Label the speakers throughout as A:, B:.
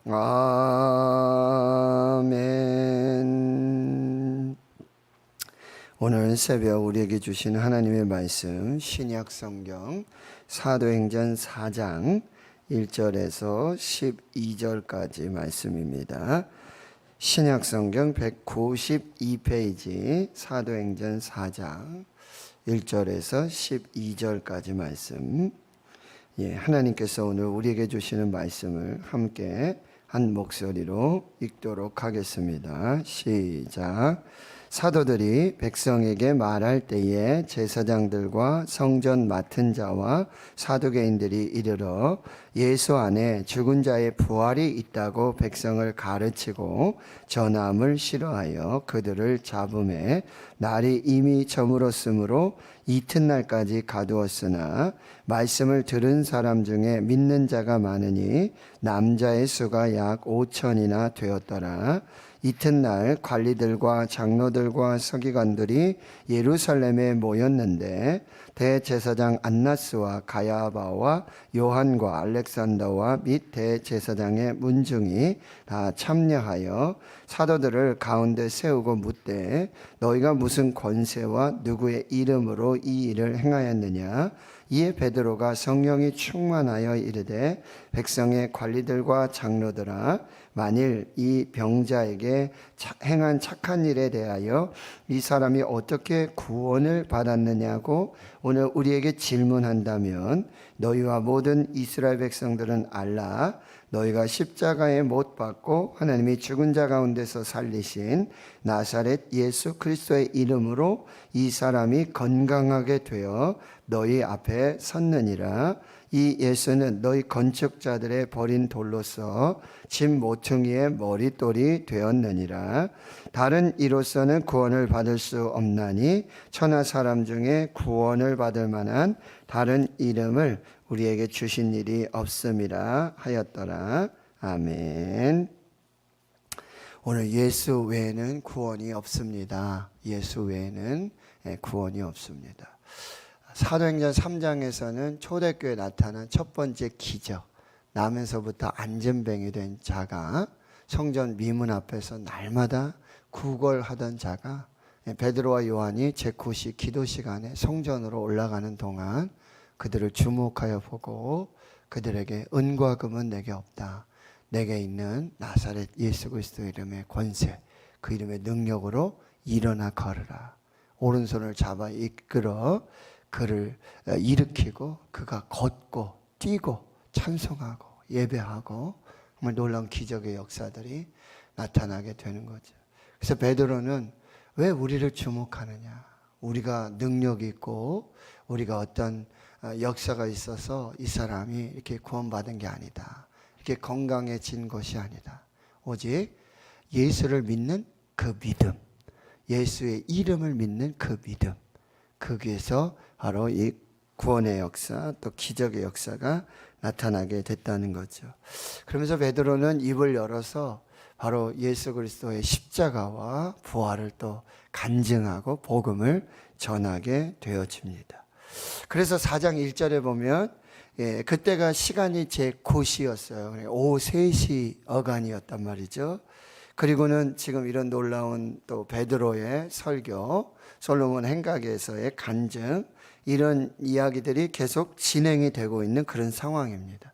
A: 아멘. 오늘 새벽 우리에게 주시는 하나님의 말씀, 신약 성경 사도행전 4장 1절에서 12절까지 말씀입니다. 신약 성경 192페이지 사도행전 4장 1절에서 12절까지 말씀. 하나님께서 오늘 우리에게 주시는 말씀을 함께 한 목소리로 읽도록 하겠습니다. 시작. 사도들이 백성에게 말할 때에 제사장들과 성전 맡은 자와 사두개인들이 이르러 예수 안에 죽은 자의 부활이 있다고 백성을 가르치고 전함을 싫어하여 그들을 잡음에 날이 이미 저물었으므로 이튿날까지 가두었으나 말씀을 들은 사람 중에 믿는 자가 많으니 남자의 수가 약 5천이나 되었더라. 이튿날 관리들과 장로들과 서기관들이 예루살렘에 모였는데 대제사장 안나스와 가야바와 요한과 알렉산더와 및 대제사장의 문중이 다 참여하여 사도들을 가운데 세우고 묻되 너희가 무슨 권세와 누구의 이름으로 이 일을 행하였느냐. 이에 베드로가 성령이 충만하여 이르되 백성의 관리들과 장로들아 만일 이 병자에게 행한 착한 일에 대하여 이 사람이 어떻게 구원을 받았느냐고 오늘 우리에게 질문한다면 너희와 모든 이스라엘 백성들은 알라. 너희가 십자가에 못 박고 하나님이 죽은 자 가운데서 살리신 나사렛 예수 그리스도의 이름으로 이 사람이 건강하게 되어 너희 앞에 섰느니라. 이 예수는 너희 건축자들의 버린 돌로서 집 모퉁이의 머릿돌이 되었느니라. 다른 이로서는 구원을 받을 수 없나니 천하 사람 중에 구원을 받을 만한 다른 이름을 우리에게 주신 일이 없음이라 하였더라. 아멘. 오늘 예수 외에는 구원이 없습니다. 예수 외에는 구원이 없습니다. 사도행전 3장에서는 초대교회에 나타난 첫 번째 기적, 나면서부터 안전뱅이 된 자가 성전 미문 앞에서 날마다 구걸하던 자가 베드로와 요한이 제9시 기도 시간에 성전으로 올라가는 동안 그들을 주목하여 보고 그들에게 은과 금은 내게 없다. 내게 있는 나사렛 예수 그리스도 이름의 권세, 그 이름의 능력으로 일어나 걸으라. 오른손을 잡아 이끌어 그를 일으키고 그가 걷고 뛰고 찬송하고 예배하고 정말 놀라운 기적의 역사들이 나타나게 되는 거죠. 그래서 베드로는 왜 우리를 주목하느냐? 우리가 능력이 있고 우리가 어떤 역사가 있어서 이 사람이 이렇게 구원받은 게 아니다. 이렇게 건강해진 것이 아니다. 오직 예수를 믿는 그 믿음, 예수의 이름을 믿는 그 믿음, 거기에서 바로 이 구원의 역사 또 기적의 역사가 나타나게 됐다는 거죠. 그러면서 베드로는 입을 열어서 바로 예수 그리스도의 십자가와 부활을 또 간증하고 복음을 전하게 되어집니다. 그래서 4장 1절에 보면 그때가 시간이 제9시였어요. 오후 3시 어간이었단 말이죠. 그리고는 지금 이런 놀라운 또 베드로의 설교, 솔로몬 행각에서의 간증, 이런 이야기들이 계속 진행이 되고 있는 그런 상황입니다.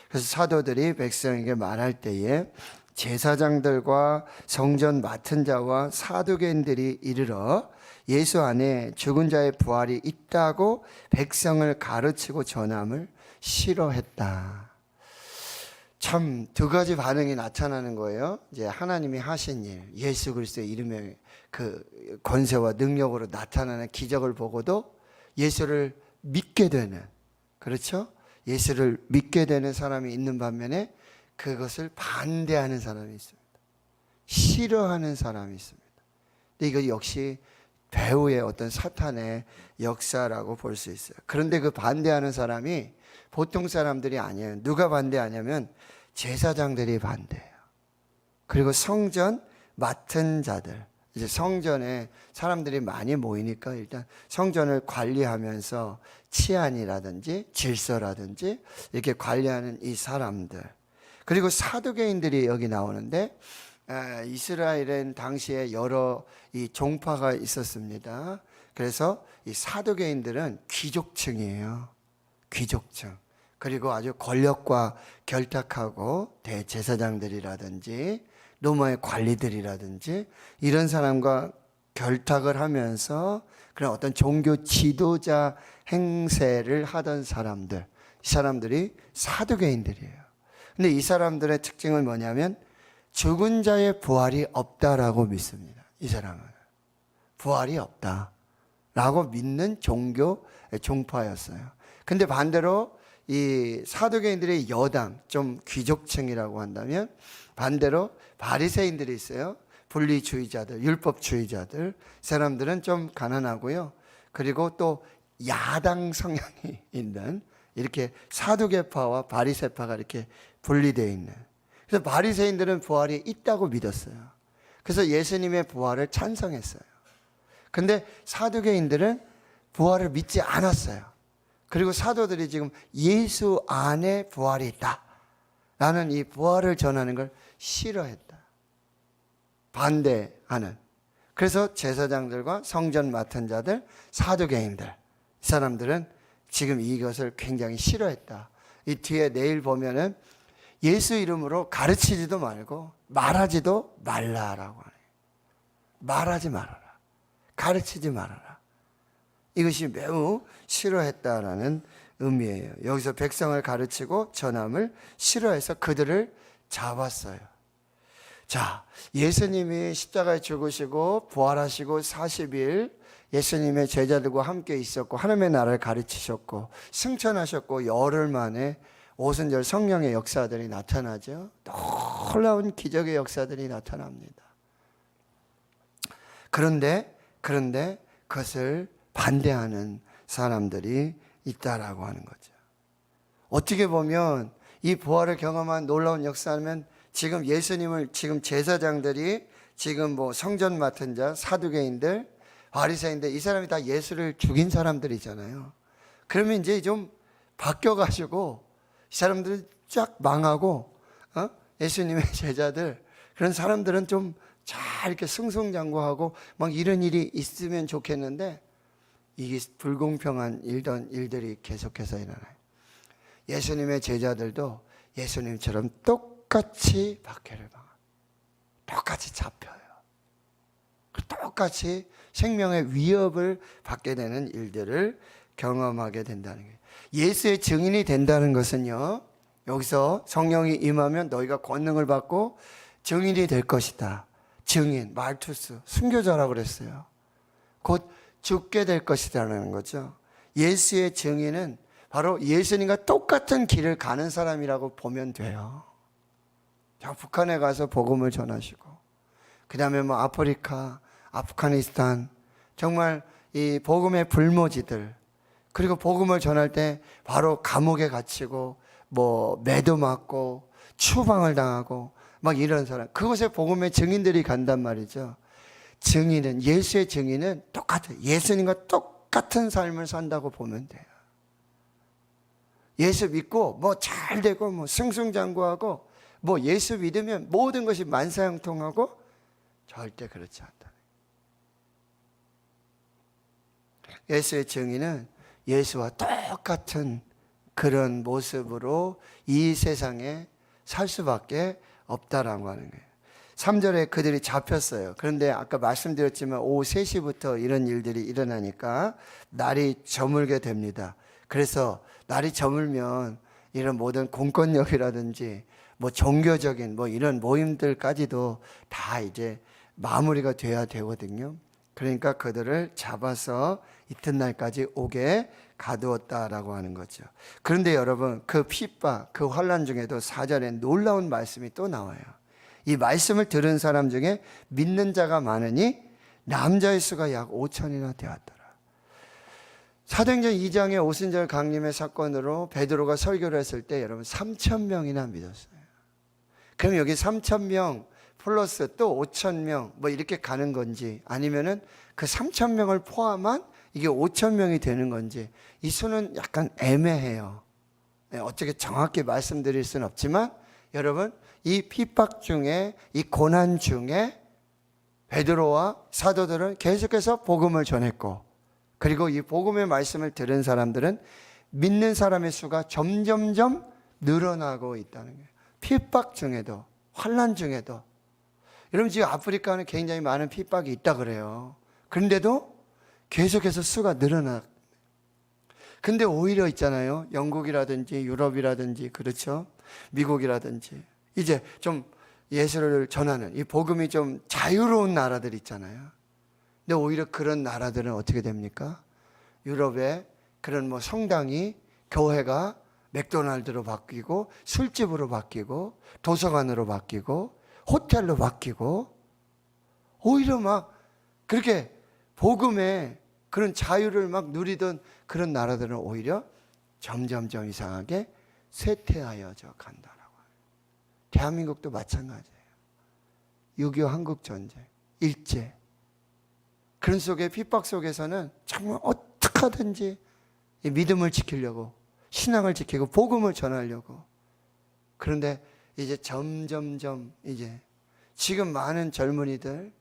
A: 그래서 사도들이 백성에게 말할 때에 제사장들과 성전 맡은 자와 사두개인들이 이르러 예수 안에 죽은 자의 부활이 있다고 백성을 가르치고 전함을 싫어했다. 참 두 가지 반응이 나타나는 거예요. 이제 하나님이 하신 일, 예수 그리스도의 이름의 그 권세와 능력으로 나타나는 기적을 보고도 예수를 믿게 되는, 그렇죠? 예수를 믿게 되는 사람이 있는 반면에 그것을 반대하는 사람이 있습니다. 싫어하는 사람이 있습니다. 근데 이거 역시 배후의 어떤 사탄의 역사라고 볼 수 있어요. 그런데 그 반대하는 사람이 보통 사람들이 아니에요. 누가 반대하냐면 제사장들이 반대해요. 그리고 성전 맡은 자들, 이제 성전에 사람들이 많이 모이니까 일단 성전을 관리하면서 치안이라든지 질서라든지 이렇게 관리하는 이 사람들, 그리고 사두개인들이 여기 나오는데 이스라엘엔 당시에 여러 이 종파가 있었습니다. 그래서 이 사두개인들은 귀족층이에요. 귀족층. 그리고 아주 권력과 결탁하고 대제사장들이라든지 로마의 관리들이라든지 이런 사람과 결탁을 하면서 그런 어떤 종교 지도자 행세를 하던 사람들, 이 사람들이 사두개인들이에요. 근데 이 사람들의 특징은 뭐냐면 죽은 자의 부활이 없다라고 믿습니다. 이 사람은 부활이 없다라고 믿는 종교 종파였어요. 근데 반대로 이 사두개인들의 여당, 좀 귀족층이라고 한다면 반대로 바리새인들이 있어요. 분리주의자들, 율법주의자들, 사람들은 좀 가난하고요. 그리고 또 야당 성향이 있는 이렇게 사두개파와 바리새파가 이렇게 분리되어 있는. 그래서 바리새인들은 부활이 있다고 믿었어요. 그래서 예수님의 부활을 찬성했어요. 근데 사두개인들은 부활을 믿지 않았어요. 그리고 사도들이 지금 예수 안에 부활이 있다 라는 이 부활을 전하는 걸 싫어했다. 반대하는. 그래서 제사장들과 성전 맡은 자들, 사두개인들, 이 사람들은 지금 이것을 굉장히 싫어했다. 이 뒤에 내일 보면은 예수 이름으로 가르치지도 말고 말하지도 말라라고 하네요. 말하지 말아라. 가르치지 말아라. 이것이 매우 싫어했다라는 의미예요. 여기서 백성을 가르치고 전함을 싫어해서 그들을 잡았어요. 자, 예수님이 십자가에 죽으시고 부활하시고 40일 예수님의 제자들과 함께 있었고 하나님의 나라를 가르치셨고 승천하셨고 열흘 만에 오순절 성령의 역사들이 나타나죠. 놀라운 기적의 역사들이 나타납니다. 그런데 그것을 반대하는 사람들이 있다라고 하는 거죠. 어떻게 보면 이 부활을 경험한 놀라운 역사는 지금 예수님을 지금 제사장들이 지금 뭐 성전 맡은 자, 사두개인들, 바리새인들 이 사람이 다 예수를 죽인 사람들이잖아요. 그러면 이제 좀 바뀌어가지고 이 사람들은 쫙 망하고 예수님의 제자들 그런 사람들은 좀 잘 이렇게 승승장구하고 막 이런 일이 있으면 좋겠는데 이게 불공평한 일들이 계속해서 일어나요. 예수님의 제자들도 예수님처럼 똑같이 박해를 당합니다. 똑같이 잡혀요. 똑같이 생명의 위협을 받게 되는 일들을 경험하게 된다는 거예요. 예수의 증인이 된다는 것은요, 여기서 성령이 임하면 너희가 권능을 받고 증인이 될 것이다. 증인, 말투스, 순교자라고 그랬어요. 곧 죽게 될 것이라는 거죠. 예수의 증인은 바로 예수님과 똑같은 길을 가는 사람이라고 보면 돼요. 북한에 가서 복음을 전하시고, 그 다음에 뭐 아프리카, 아프가니스탄, 정말 이 복음의 불모지들, 그리고 복음을 전할 때 바로 감옥에 갇히고, 뭐 매도 맞고, 추방을 당하고, 막 이런 사람, 그곳에 복음의 증인들이 간단 말이죠. 증인은, 예수의 증인은 똑같아요. 예수님과 똑같은 삶을 산다고 보면 돼요. 예수 믿고 뭐 잘 되고 뭐 승승장구하고 뭐 예수 믿으면 모든 것이 만사형통하고 절대 그렇지 않다. 예수의 증인은 예수와 똑같은 그런 모습으로 이 세상에 살 수밖에 없다라고 하는 거예요. 3절에 그들이 잡혔어요. 그런데 아까 말씀드렸지만 오후 3시부터 이런 일들이 일어나니까 날이 저물게 됩니다. 그래서 날이 저물면 이런 모든 공권력이라든지 뭐 종교적인 뭐 이런 모임들까지도 다 이제 마무리가 돼야 되거든요. 그러니까 그들을 잡아서 이튿날까지 오게 가두었다라고 하는 거죠. 그런데 여러분, 그 핍박, 그 환난 중에도 4절에 놀라운 말씀이 또 나와요. 이 말씀을 들은 사람 중에 믿는 자가 많으니 남자의 수가 약 5천이나 되었더라. 사도행전 2장의 오순절 강림의 사건으로 베드로가 설교를 했을 때 여러분 3,000명이나 믿었어요. 그럼 여기 3,000명 플러스 또 5,000명 뭐 이렇게 가는 건지, 아니면은 그 3,000명을 포함한 이게 5,000명이 되는 건지, 이 수는 약간 애매해요. 어떻게 정확히 말씀드릴 수는 없지만 여러분, 이 핍박 중에, 이 고난 중에 베드로와 사도들은 계속해서 복음을 전했고, 그리고 이 복음의 말씀을 들은 사람들은 믿는 사람의 수가 점점점 늘어나고 있다는 거예요. 핍박 중에도, 환난 중에도. 여러분, 지금 아프리카는 굉장히 많은 핍박이 있다 그래요. 그런데도 계속해서 수가 늘어나. 근데 오히려 있잖아요. 영국이라든지 유럽이라든지, 그렇죠? 미국이라든지 이제 좀 예수를 전하는 이 복음이 좀 자유로운 나라들 있잖아요. 근데 오히려 그런 나라들은 어떻게 됩니까? 유럽에 그런 뭐 성당이, 교회가 맥도날드로 바뀌고, 술집으로 바뀌고, 도서관으로 바뀌고, 호텔로 바뀌고, 오히려 막 그렇게 복음의 그런 자유를 막 누리던 그런 나라들은 오히려 점점점 이상하게 쇠퇴하여져 간다라고. 대한민국도 마찬가지예요. 6.25 한국전쟁, 일제. 그런 속에, 핍박 속에서는 정말 어떻게 하든지 이 믿음을 지키려고, 신앙을 지키고 복음을 전하려고. 그런데 이제 점점점 이제 지금 많은 젊은이들,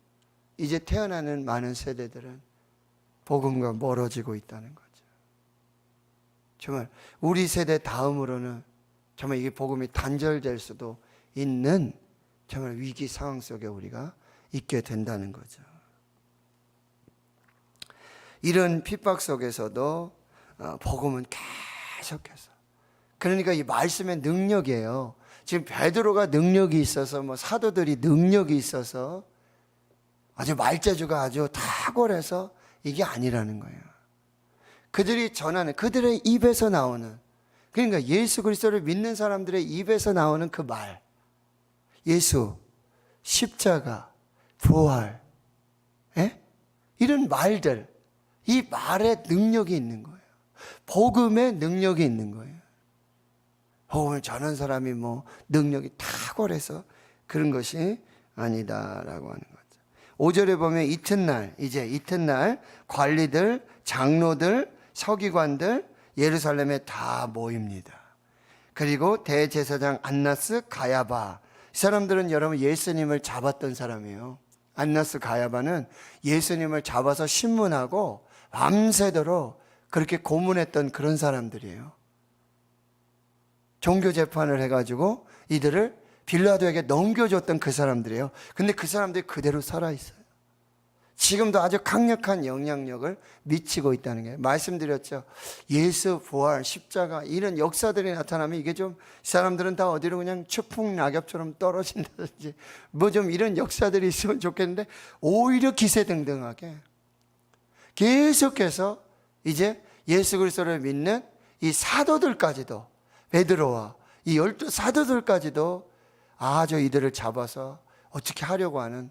A: 이제 태어나는 많은 세대들은 복음과 멀어지고 있다는 거죠. 정말 우리 세대 다음으로는 정말 이게 복음이 단절될 수도 있는 정말 위기 상황 속에 우리가 있게 된다는 거죠. 이런 핍박 속에서도 복음은 계속해서, 그러니까 이 말씀의 능력이에요. 지금 베드로가 능력이 있어서, 뭐 사도들이 능력이 있어서, 아주 말재주가 아주 탁월해서 이게 아니라는 거예요. 그들이 전하는, 그들의 입에서 나오는, 그러니까 예수 그리스도를 믿는 사람들의 입에서 나오는 그 말, 예수, 십자가, 부활, 이런 말들, 이 말에 능력이 있는 거예요. 복음에 능력이 있는 거예요. 복음을 전한 사람이 뭐 능력이 탁월해서 그런 것이 아니다라고 하는 거죠. 5절에 보면 이튿날 관리들, 장로들, 서기관들 예루살렘에 다 모입니다. 그리고 대제사장 안나스, 가야바, 이 사람들은 여러분 예수님을 잡았던 사람이에요. 안나스, 가야바는 예수님을 잡아서 신문하고 밤새도록 그렇게 고문했던 그런 사람들이에요. 종교 재판을 해가지고 이들을 빌라도에게 넘겨줬던 그 사람들이에요. 근데 그 사람들이 그대로 살아있어요. 지금도 아주 강력한 영향력을 미치고 있다는 게, 말씀드렸죠. 예수, 부활, 십자가 이런 역사들이 나타나면 이게 좀, 사람들은 다 어디로 그냥 추풍낙엽처럼 떨어진다든지 뭐 좀 이런 역사들이 있으면 좋겠는데, 오히려 기세등등하게 계속해서 이제 예수 그리스도를 믿는 이 사도들까지도, 베드로와 이 12 사도들까지도 아주 이들을 잡아서 어떻게 하려고 하는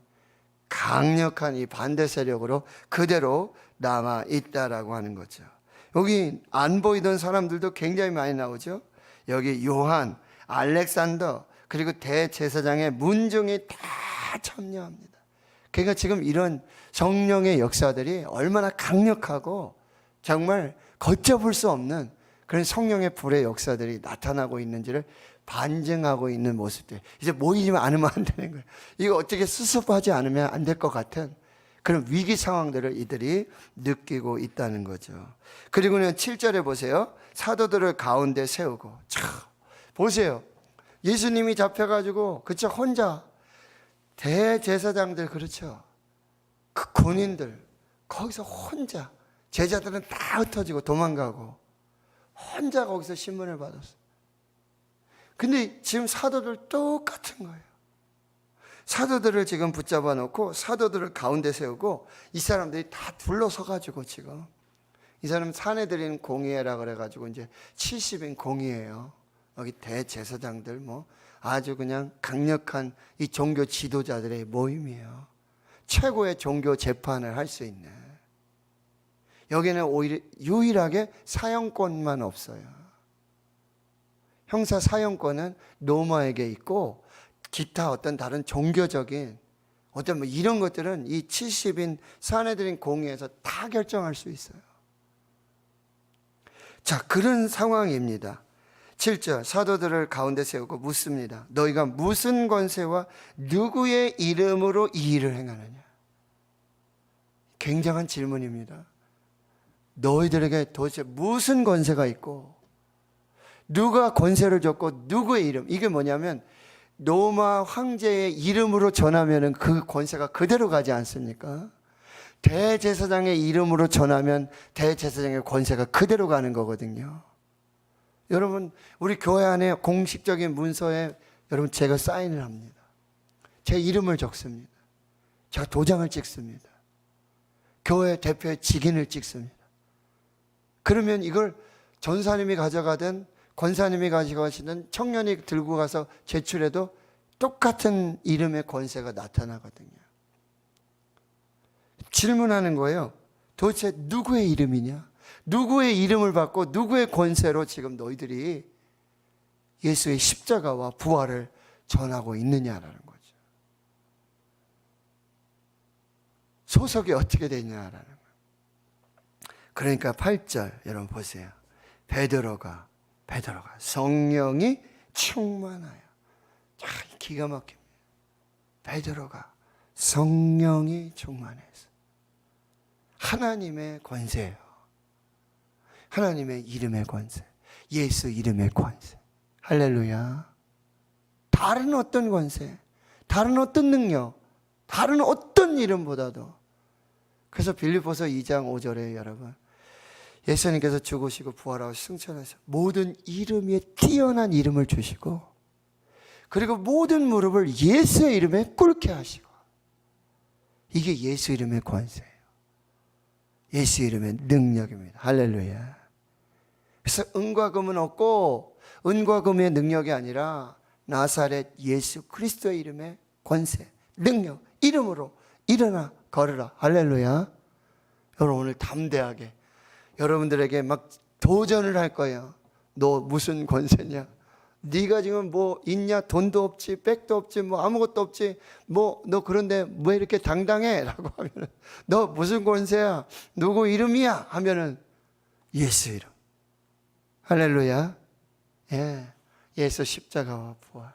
A: 강력한 이 반대 세력으로 그대로 남아 있다라고 하는 거죠. 여기 안 보이던 사람들도 굉장히 많이 나오죠. 여기 요한, 알렉산더, 그리고 대제사장의 문중이 다 참여합니다. 그러니까 지금 이런 성령의 역사들이 얼마나 강력하고 정말 걷잡을 수 없는 그런 성령의 불의 역사들이 나타나고 있는지를 반증하고 있는 모습들. 이제 모이지 않으면 안 되는 거예요. 이거 어떻게 수습하지 않으면 안 될 것 같은 그런 위기 상황들을 이들이 느끼고 있다는 거죠. 그리고는 7절에 보세요. 사도들을 가운데 세우고. 참, 보세요. 예수님이 잡혀가지고, 그쵸, 혼자 대제사장들, 그렇죠, 그 군인들 거기서 혼자, 제자들은 다 흩어지고 도망가고 혼자 거기서 신문을 받았어요. 근데 지금 사도들 똑같은 거예요. 사도들을 지금 붙잡아 놓고 사도들을 가운데 세우고 이 사람들이 다 둘러서가지고 지금, 이 사람 사내들인 공의회라 그래가지고 이제 70인 공의회예요. 여기 대제사장들 뭐 아주 그냥 강력한 이 종교 지도자들의 모임이에요. 최고의 종교 재판을 할 수 있는. 여기는 오히려 유일하게 사형권만 없어요. 형사 사형권은 로마에게 있고 기타 어떤 다른 종교적인 어떤 뭐 이런 것들은 이 70인 사내들인 공의에서 다 결정할 수 있어요. 자, 그런 상황입니다. 7절 사도들을 가운데 세우고 묻습니다. 너희가 무슨 권세와 누구의 이름으로 이 일을 행하느냐? 굉장한 질문입니다. 너희들에게 도대체 무슨 권세가 있고 누가 권세를 줬고 누구의 이름, 이게 뭐냐면 로마 황제의 이름으로 전하면 그 권세가 그대로 가지 않습니까? 대제사장의 이름으로 전하면 대제사장의 권세가 그대로 가는 거거든요. 여러분, 우리 교회 안에 공식적인 문서에 여러분 제가 사인을 합니다. 제 이름을 적습니다. 제가 도장을 찍습니다. 교회 대표의 직인을 찍습니다. 그러면 이걸 전사님이 가져가든 권사님이 가져가시든 청년이 들고 가서 제출해도 똑같은 이름의 권세가 나타나거든요. 질문하는 거예요. 도대체 누구의 이름이냐? 누구의 이름을 받고 누구의 권세로 지금 너희들이 예수의 십자가와 부활을 전하고 있느냐라는 거죠. 소속이 어떻게 되냐라는 거예요. 그러니까 8절 여러분 보세요. 베드로가 성령이 충만하여. 기가 막힙니다. 베드로가 성령이 충만해서 하나님의 권세예요. 하나님의 이름의 권세, 예수 이름의 권세. 할렐루야. 다른 어떤 권세, 다른 어떤 능력, 다른 어떤 이름보다도. 그래서 빌립보서 2장 5절에 여러분, 예수님께서 죽으시고 부활하고 승천하셔서 모든 이름 위에 뛰어난 이름을 주시고, 그리고 모든 무릎을 예수의 이름에 꿇게 하시고, 이게 예수 이름의 권세예요. 예수 이름의 능력입니다. 할렐루야. 그래서 은과 금은 없고 은과 금의 능력이 아니라 나사렛 예수 그리스도의 이름의 권세, 능력, 이름으로 일어나 걸으라. 할렐루야. 여러분 오늘 담대하게 여러분들에게 막 도전을 할 거예요. 너 무슨 권세냐? 네가 지금 뭐 있냐? 돈도 없지, 백도 없지, 뭐 아무것도 없지, 뭐 너 그런데 뭐 이렇게 당당해? 라고 하면은 너 무슨 권세야? 누구 이름이야? 하면은 예수 이름. 할렐루야. 예, 예수 십자가와 부활.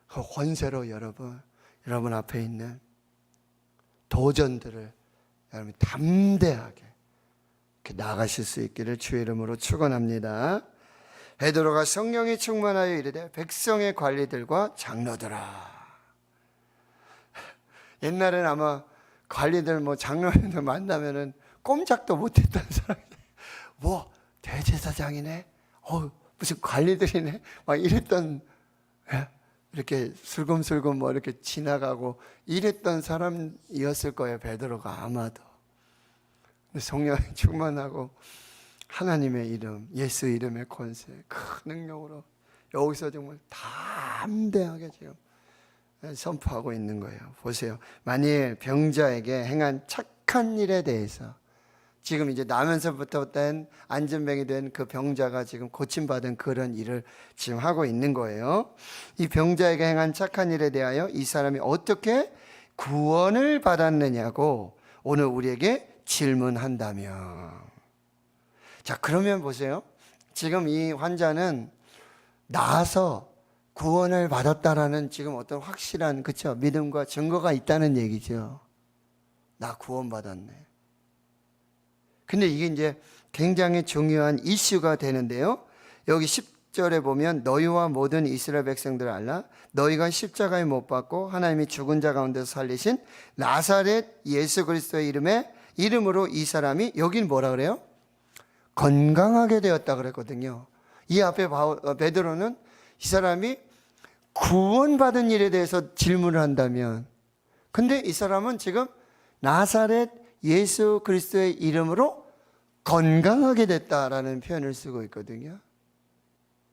A: 그 권세로 여러분 앞에 있는 도전들을 여러분 담대하게 이렇게 나가실 수 있기를 주의 이름으로 축원합니다. 베드로가 성령이 충만하여 이르되 백성의 관리들과 장로들아. 옛날엔 아마 관리들 뭐 장로들 만나면은 꼼짝도 못했다는 사람이 뭐 대제사장이네, 무슨 관리들이네, 막 이랬던, 이렇게 슬금슬금 뭐 이렇게 지나가고 이랬던 사람이었을 거예요. 베드로가 아마도. 성령이 충만하고 하나님의 이름, 예수 이름의 권세, 큰 능력으로 여기서 정말 담대하게 지금 선포하고 있는 거예요. 보세요. 만일 병자에게 행한 착한 일에 대해서 지금 이제 나면서부터 된 안전병이 된 그 병자가 지금 고침받은 그런 일을 지금 하고 있는 거예요. 이 병자에게 행한 착한 일에 대하여 이 사람이 어떻게 구원을 받았느냐고 오늘 우리에게 질문한다면, 자 그러면 보세요. 지금 이 환자는 나아서 구원을 받았다라는 지금 어떤 확실한, 그쵸, 믿음과 증거가 있다는 얘기죠. 나 구원받았네. 근데 이게 이제 굉장히 중요한 이슈가 되는데요. 여기 10절에 보면 너희와 모든 이스라엘 백성들 알라. 너희가 십자가에 못 박고 하나님이 죽은 자 가운데서 살리신 나사렛 예수 그리스도의 이름으로 이 사람이, 여긴 뭐라 그래요? 건강하게 되었다 그랬거든요. 이 앞에 베드로는 이 사람이 구원받은 일에 대해서 질문을 한다면, 근데 이 사람은 지금 나사렛 예수 그리스도의 이름으로 건강하게 됐다라는 표현을 쓰고 있거든요.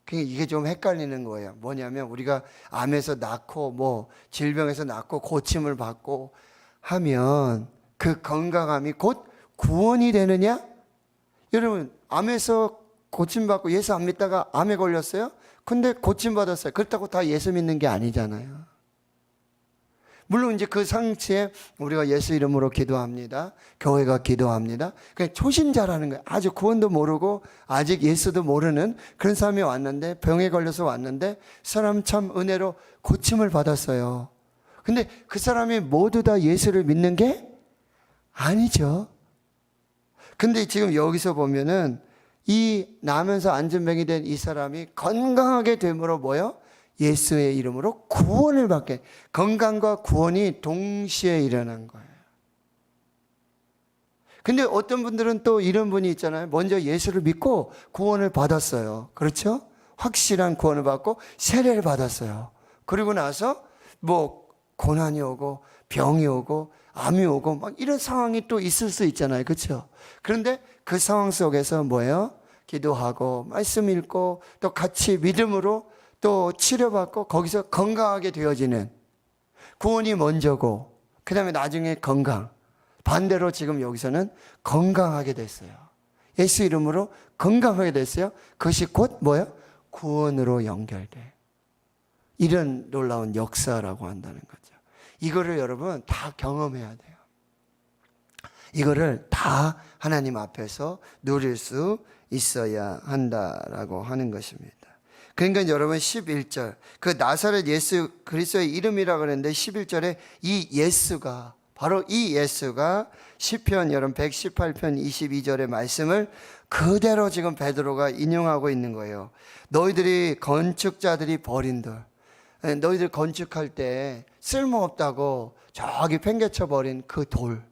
A: 그러니까 이게 좀 헷갈리는 거예요. 뭐냐면 우리가 암에서 낳고 뭐 질병에서 낳고 고침을 받고 하면 그 건강함이 곧 구원이 되느냐? 여러분 암에서 고침받고 예수 안 믿다가 암에 걸렸어요? 근데 고침받았어요. 그렇다고 다 예수 믿는 게 아니잖아요. 물론 이제 그 상치에 우리가 예수 이름으로 기도합니다. 교회가 기도합니다. 그러니까 초신자라는 거예요. 아주 구원도 모르고 아직 예수도 모르는 그런 사람이 왔는데, 병에 걸려서 왔는데 사람 참 은혜로 고침을 받았어요. 근데 그 사람이 모두 다 예수를 믿는 게 아니죠. 근데 지금 여기서 보면은 이 나면서 안전병이 된 이 사람이 건강하게 됨으로 뭐요? 예수의 이름으로 구원을 받게. 건강과 구원이 동시에 일어난 거예요. 근데 어떤 분들은 또 이런 분이 있잖아요. 먼저 예수를 믿고 구원을 받았어요. 그렇죠? 확실한 구원을 받고 세례를 받았어요. 그리고 나서 뭐 고난이 오고 병이 오고 암이 오고 막 이런 상황이 또 있을 수 있잖아요. 그렇죠? 그런데 그 상황 속에서 뭐예요? 기도하고 말씀 읽고 또 같이 믿음으로 또 치료받고 거기서 건강하게 되어지는, 구원이 먼저고 그 다음에 나중에 건강. 반대로 지금 여기서는 건강하게 됐어요. 예수 이름으로 건강하게 됐어요. 그것이 곧 뭐예요? 구원으로 연결돼. 이런 놀라운 역사라고 한다는 거죠. 이거를 여러분 다 경험해야 돼요. 이거를 다 하나님 앞에서 누릴 수 있어야 한다라고 하는 것입니다. 그러니까 여러분 11절, 그 나사렛 예수 그리스도의 이름이라 그랬는데 11절에 이 예수가, 바로 이 예수가 시편 여러분 118편 22절의 말씀을 그대로 지금 베드로가 인용하고 있는 거예요. 너희들이 건축자들이 버린 돌, 너희들 건축할 때 쓸모없다고 저기 팽개쳐 버린 그 돌,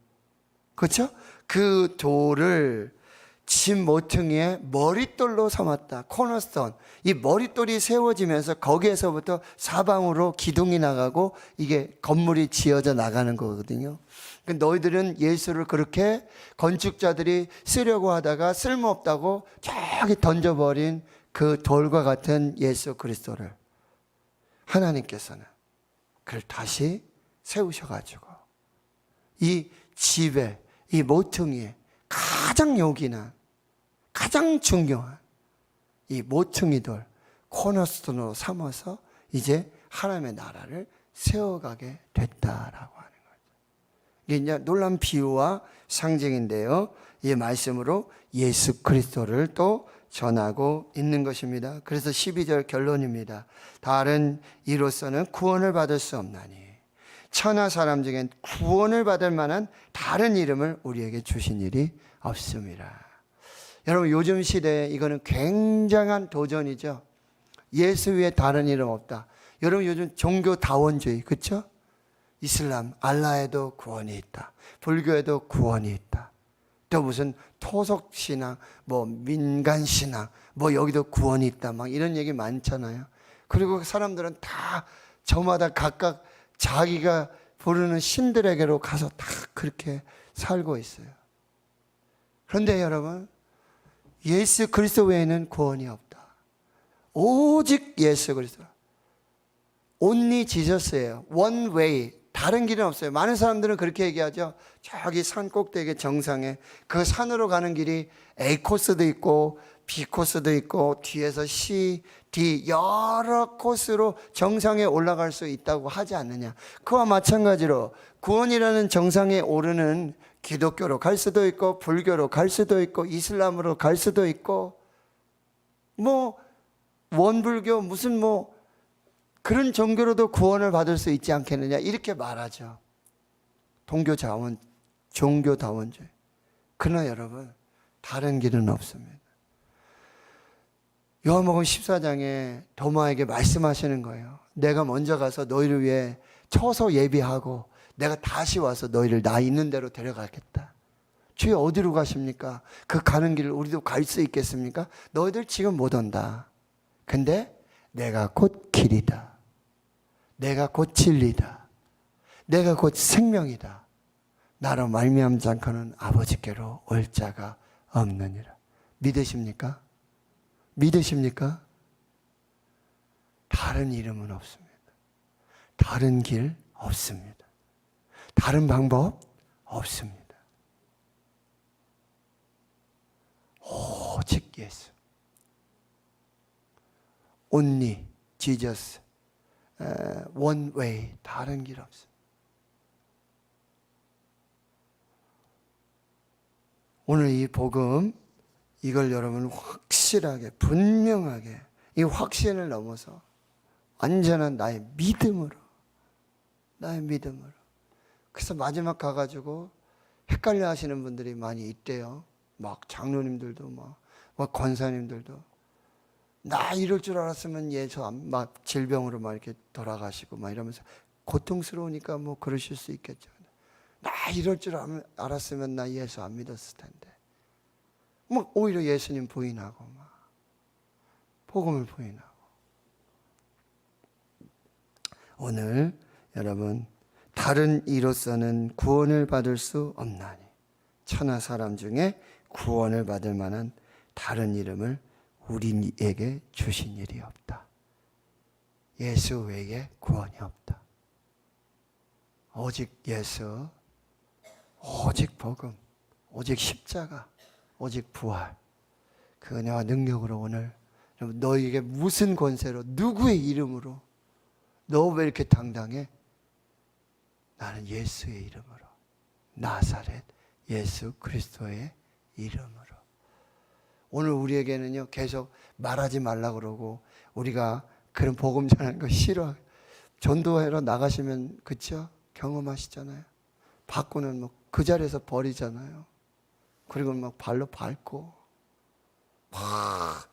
A: 그렇죠? 그 돌을 집 모퉁이에 머릿돌로 삼았다. 코너스톤. 이 머릿돌이 세워지면서 거기에서부터 사방으로 기둥이 나가고 이게 건물이 지어져 나가는 거거든요. 너희들은 예수를 그렇게 건축자들이 쓰려고 하다가 쓸모없다고 저기 던져버린 그 돌과 같은 예수 그리스도를 하나님께서는 그를 다시 세우셔가지고 이 집에, 이 모퉁이에 가장 요긴한, 가장 중요한 이 모퉁이돌 코너스톤으로 삼아서 이제 하나님의 나라를 세워가게 됐다라고 하는 거죠. 이게 이제 놀라운 비유와 상징인데요. 이 말씀으로 예수 그리스도를 또 전하고 있는 것입니다. 그래서 12절 결론입니다. 다른 이로서는 구원을 받을 수 없나니 천하 사람 중엔 구원을 받을 만한 다른 이름을 우리에게 주신 일이 없습니다. 여러분 요즘 시대에 이거는 굉장한 도전이죠. 예수 외에 다른 이름 없다. 여러분 요즘 종교다원주의, 그렇죠? 이슬람, 알라에도 구원이 있다. 불교에도 구원이 있다. 또 무슨 토속신앙, 뭐 민간신앙, 뭐 여기도 구원이 있다. 막 이런 얘기 많잖아요. 그리고 사람들은 다 저마다 각각 자기가 부르는 신들에게로 가서 다 그렇게 살고 있어요. 그런데 여러분, 예수 그리스도 외에는 구원이 없다. 오직 예수 그리스도. Only Jesus예요. One way. 다른 길은 없어요. 많은 사람들은 그렇게 얘기하죠. 저기 산 꼭대기 정상에 그 산으로 가는 길이 A 코스도 있고 B 코스도 있고 뒤에서 C, D 여러 코스로 정상에 올라갈 수 있다고 하지 않느냐. 그와 마찬가지로 구원이라는 정상에 오르는 기독교로 갈 수도 있고 불교로 갈 수도 있고 이슬람으로 갈 수도 있고 뭐 원불교 무슨 뭐 그런 종교로도 구원을 받을 수 있지 않겠느냐 이렇게 말하죠. 종교다원주의. 그러나 여러분 다른 길은 없습니다. 요한복음 14장에 도마에게 말씀하시는 거예요. 내가 먼저 가서 너희를 위해 처소 예비하고 내가 다시 와서 너희를 나 있는 대로 데려가겠다. 주여 어디로 가십니까? 그 가는 길을 우리도 갈 수 있겠습니까? 너희들 지금 못 온다. 근데 내가 곧 길이다. 내가 곧 진리다. 내가 곧 생명이다. 나로 말미암지 않고는 아버지께로 올 자가 없느니라. 믿으십니까? 믿으십니까? 다른 이름은 없습니다. 다른 길 없습니다. 다른 방법 없습니다. 오직 예수. Only Jesus. One way. 다른 길 없습니다. 오늘 이 복음, 이걸 여러분 확실하게, 분명하게, 이 확신을 넘어서 완전한 나의 믿음으로, 그래서 마지막 가가지고 헷갈려 하시는 분들이 많이 있대요. 막 장로님들도 막 권사님들도 나 이럴 줄 알았으면 예수 막 질병으로 막 이렇게 돌아가시고 막 이러면서 고통스러우니까 뭐 그러실 수 있겠죠. 나 이럴 줄 알았으면 나 예수 안 믿었을 텐데. 뭐 오히려 예수님 부인하고 막 복음을 부인하고. 오늘 여러분, 다른 이로서는 구원을 받을 수 없나니 천하 사람 중에 구원을 받을 만한 다른 이름을 우리에게 주신 일이 없다. 예수 외에 구원이 없다. 오직 예수, 오직 복음, 오직 십자가, 오직 부활, 그 은혜와 능력으로 오늘 너에게 무슨 권세로, 누구의 이름으로, 너 왜 이렇게 당당해? 나는 예수의 이름으로, 나사렛 예수 그리스도의 이름으로. 오늘 우리에게는요, 계속 말하지 말라 그러고 우리가 그런 복음 전하는 거 싫어. 전도하러 나가시면 그쵸? 경험하시잖아요. 받고는 뭐 그 자리에서 버리잖아요. 그리고 막 발로 밟고 막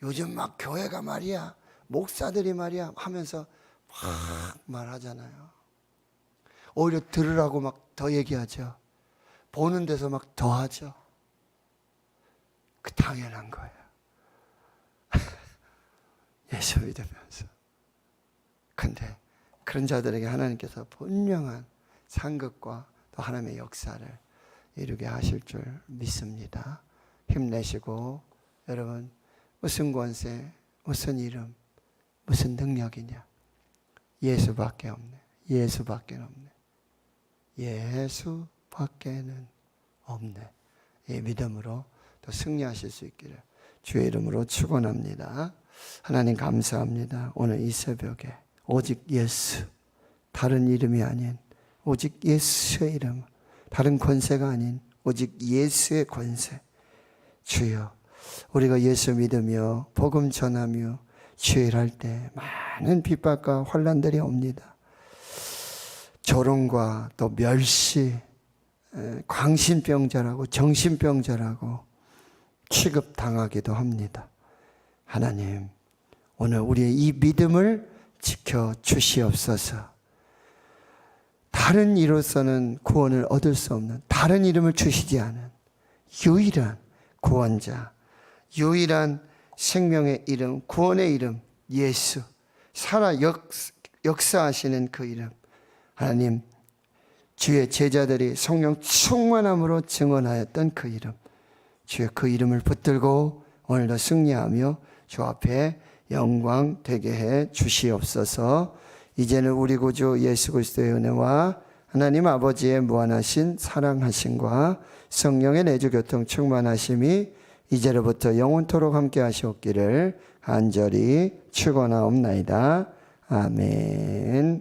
A: 요즘 막 교회가 말이야, 목사들이 말이야 하면서 막 말하잖아요. 오히려 들으라고 막 더 얘기하죠. 보는 데서 막 더 하죠. 그 당연한 거예요. 예수 믿으면서. 근데 그런 자들에게 하나님께서 분명한 상급과 또 하나님의 역사를 이루게 하실 줄 믿습니다. 힘내시고 여러분, 무슨 권세, 무슨 이름, 무슨 능력이냐? 예수밖에 없네. 예수밖에 없네. 예수밖에는 없네. 이 믿음으로 또 승리하실 수 있기를 주의 이름으로 축원합니다. 하나님 감사합니다. 오늘 이 새벽에 오직 예수, 다른 이름이 아닌 오직 예수의 이름, 다른 권세가 아닌 오직 예수의 권세. 주여, 우리가 예수 믿으며 복음 전하며 주일할 때 많은 핍박과 환난들이 옵니다. 조롱과 또 멸시, 광신병자라고 정신병자라고 취급당하기도 합니다. 하나님, 오늘 우리의 이 믿음을 지켜 주시옵소서. 다른 이로서는 구원을 얻을 수 없는, 다른 이름을 주시지 않은 유일한 구원자, 유일한 생명의 이름, 구원의 이름 예수, 살아 역사하시는 그 이름, 하나님, 주의 제자들이 성령 충만함으로 증언하였던 그 이름, 주의 그 이름을 붙들고 오늘도 승리하며 주 앞에 영광 되게 해 주시옵소서. 이제는 우리 구주 예수 그리스도의 은혜와 하나님 아버지의 무한하신 사랑하심과 성령의 내주 교통 충만하심이 이제로부터 영원토록 함께 하시옵기를 간절히 축원하옵나이다. 아멘.